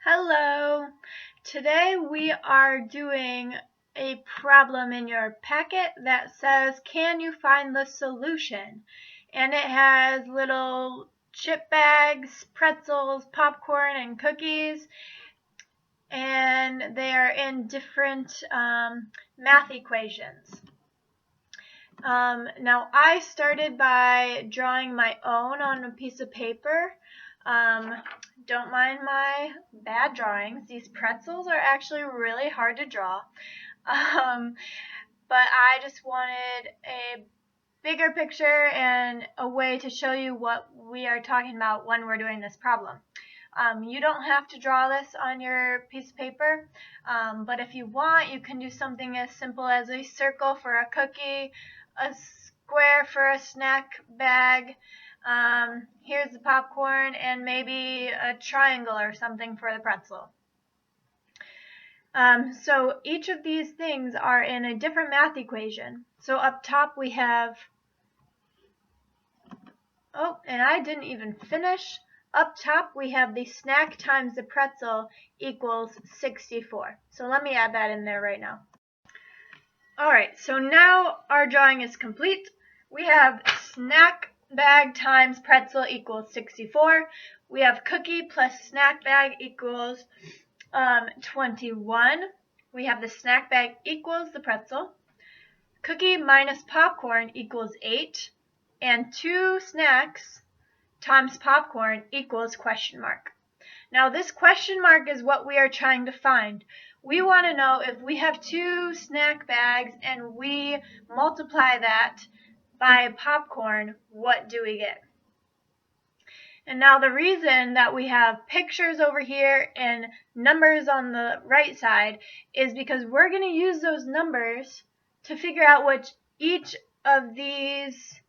Hello! Today we are doing a problem in your packet that says, can you find the solution? And it has little chip bags, pretzels, popcorn, and cookies, and they are in different math equations. Now I started by drawing my own on a piece of paper. Don't mind my bad drawings. These pretzels are actually really hard to draw. But I just wanted a bigger picture and a way to show you what we are talking about when we're doing this problem. You don't have to draw this on your piece of paper, but if you want, you can do something as simple as a circle for a cookie, a square for a snack bag, here's the popcorn, and maybe a triangle or something for the pretzel. So each of these things are in a different math equation. So up top we have, and I didn't even finish. Up top we have the snack times the pretzel equals 64. So let me add that in there right now. Alright, so now our drawing is complete. We have snack bag times pretzel equals 64. We have cookie plus snack bag equals 21. We have the snack bag equals the pretzel. Cookie minus popcorn equals 8. And 2 snacks times popcorn equals question mark. Now this question mark is what we are trying to find. We want to know if we have 2 snack bags and we multiply that by popcorn, what do we get? And now the reason that we have pictures over here and numbers on the right side is because we're going to use those numbers to figure out what each of these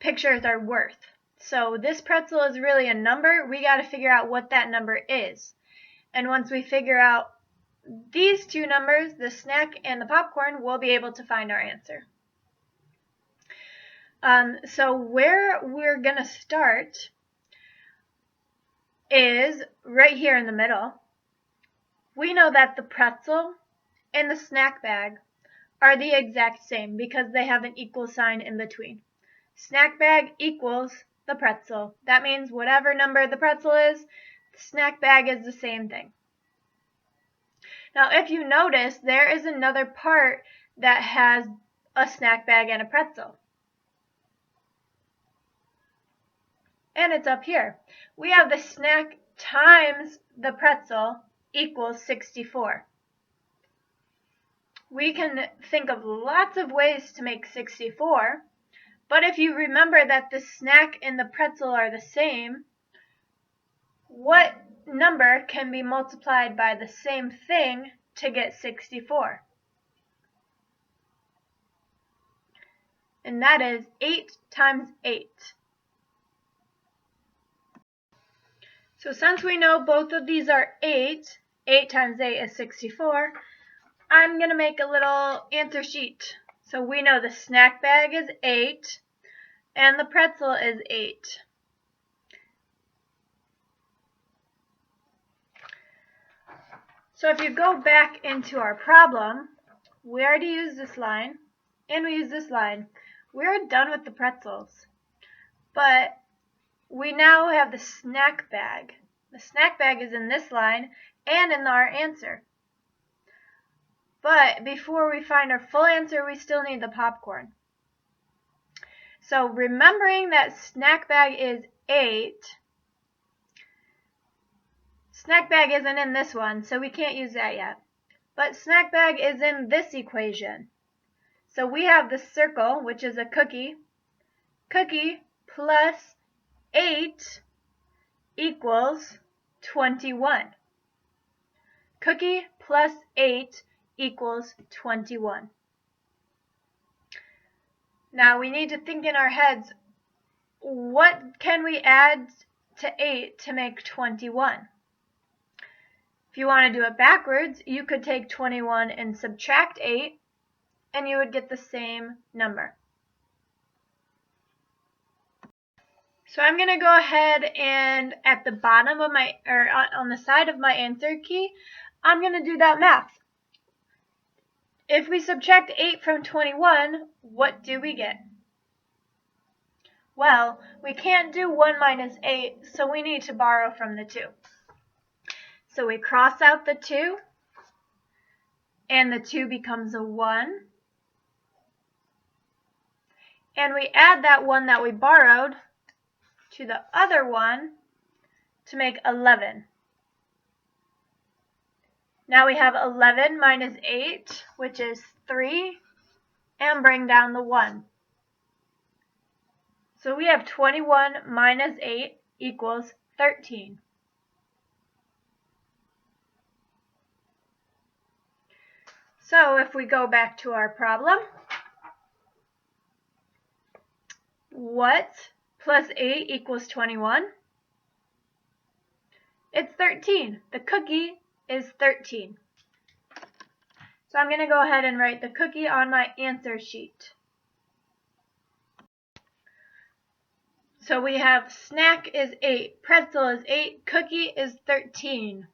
pictures are worth. So this pretzel is really a number. We got to figure out what that number is. And once we figure out these two numbers, the snack and the popcorn, we'll be able to find our answer. So where we're going to start is right here in the middle. We know that the pretzel and the snack bag are the exact same because they have an equal sign in between. Snack bag equals the pretzel. That means whatever number the pretzel is, the snack bag is the same thing. Now if you notice, there is another part that has a snack bag and a pretzel. And it's up here. We have the snack times the pretzel equals 64. We can think of lots of ways to make 64, but if you remember that the snack and the pretzel are the same, what number can be multiplied by the same thing to get 64? And that is 8 times 8. So since we know both of these are 8, 8 times 8 is 64, I'm going to make a little answer sheet. So we know the snack bag is 8 and the pretzel is 8. So if you go back into our problem, we already used this line and we used this line. We're done with the pretzels. But we now have the snack bag. The snack bag is in this line and in our answer. But before we find our full answer, we still need the popcorn. So remembering that snack bag is 8, snack bag isn't in this one, so we can't use that yet. But snack bag is in this equation. So we have the circle, which is a cookie. Cookie plus 8 equals 21. Cookie plus 8 equals 21. Now we need to think in our heads, what can we add to 8 to make 21? If you want to do it backwards, you could take 21 and subtract 8, and you would get the same number. So I'm going to go ahead and at the bottom of my, or on the side of my answer key, I'm going to do that math. If we subtract 8 from 21, what do we get? Well, we can't do 1 minus 8, so we need to borrow from the 2. So we cross out the 2, and the 2 becomes a 1. And we add that 1 that we borrowed to the other one to make 11. Now we have 11 minus 8, which is 3, and bring down the 1. So we have 21 minus 8 equals 13. So if we go back to our problem, what plus 8 equals 21? It's 13. The cookie is 13. So I'm going to go ahead and write the cookie on my answer sheet. So we have snack is 8, pretzel is 8, cookie is 13.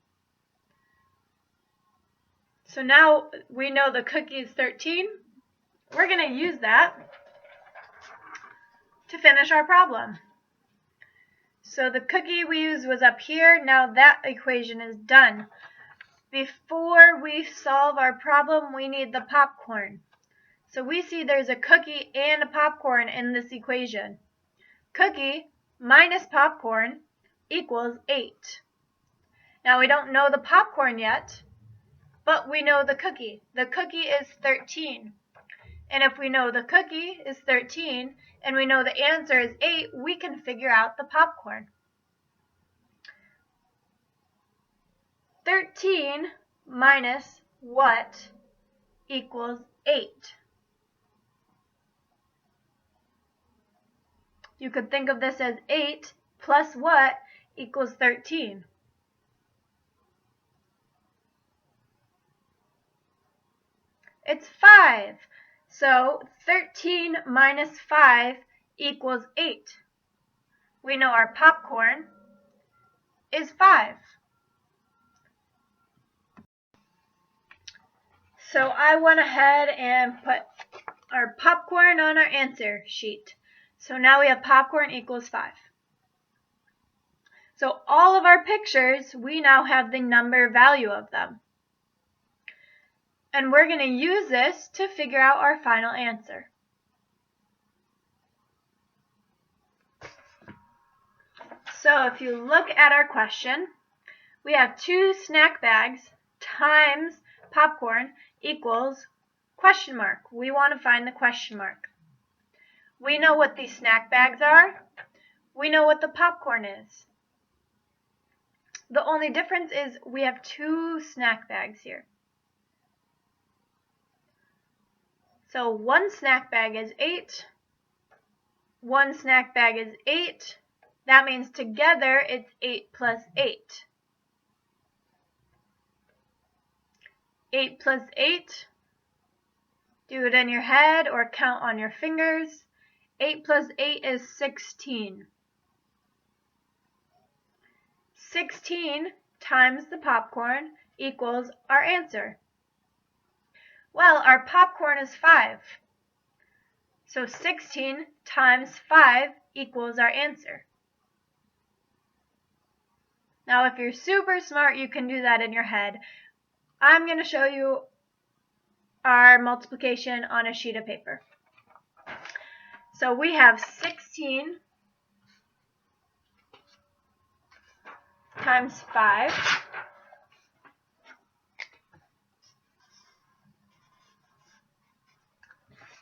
So now we know the cookie is 13. We're going to use that to finish our problem. So the cookie we used was up here. Now that equation is done. Before we solve our problem, we need the popcorn. So we see there's a cookie and a popcorn in this equation. Cookie minus popcorn equals 8. Now we don't know the popcorn yet, but we know the cookie. The cookie is 13. And if we know the cookie is 13 and we know the answer is 8, we can figure out the popcorn. 13 minus what equals 8? You could think of this as 8 plus what equals 13. It's 5. So 13 minus 5 equals 8. We know our popcorn is 5. So I went ahead and put our popcorn on our answer sheet. So now we have popcorn equals 5. So all of our pictures, we now have the number value of them. And we're going to use this to figure out our final answer. So if you look at our question, we have 2 snack bags times popcorn equals question mark. We want to find the question mark. We know what these snack bags are. We know what the popcorn is. The only difference is we have 2 snack bags here. So 1 snack bag is 8. 1 snack bag is 8. That means together it's 8 plus 8. 8 plus 8. Do it in your head or count on your fingers. 8 plus 8 is 16. 16 times the popcorn equals our answer. Well, our popcorn is 5. So 16 times 5 equals our answer. Now, if you're super smart, you can do that in your head. I'm going to show you our multiplication on a sheet of paper. So we have 16 times 5.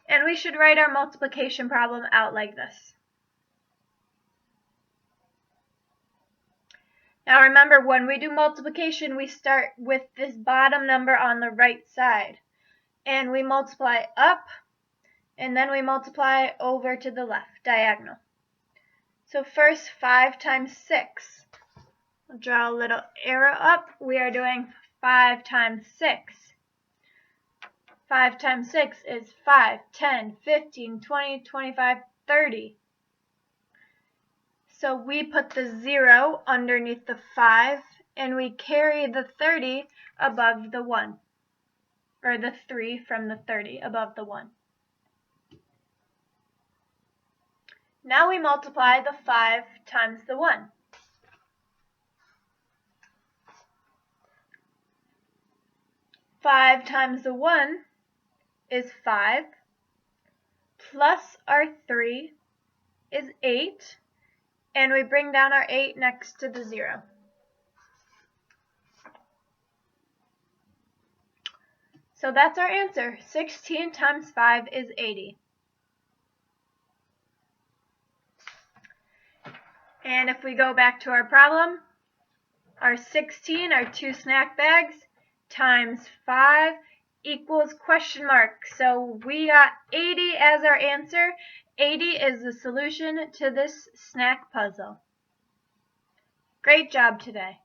And we should write our multiplication problem out like this. Now remember, when we do multiplication, we start with this bottom number on the right side. And we multiply up, and then we multiply over to the left, diagonal. So first, 5 times 6. I'll draw a little arrow up. We are doing 5 times 6. 5 times 6 is 5, 10, 15, 20, 25, 30. So we put the 0 underneath the 5, and we carry the 30 above the 1, or the 3 from the 30 above the 1. Now we multiply the 5 times the 1. Five times the 1 is 5, plus our 3 is 8, and we bring down our 8 next to the 0. So that's our answer. 16 times 5 is 80. And if we go back to our problem, our 16, our 2 snack bags, times 5 equals question mark. So we got 80 as our answer. 80 is the solution to this snack puzzle. Great job today.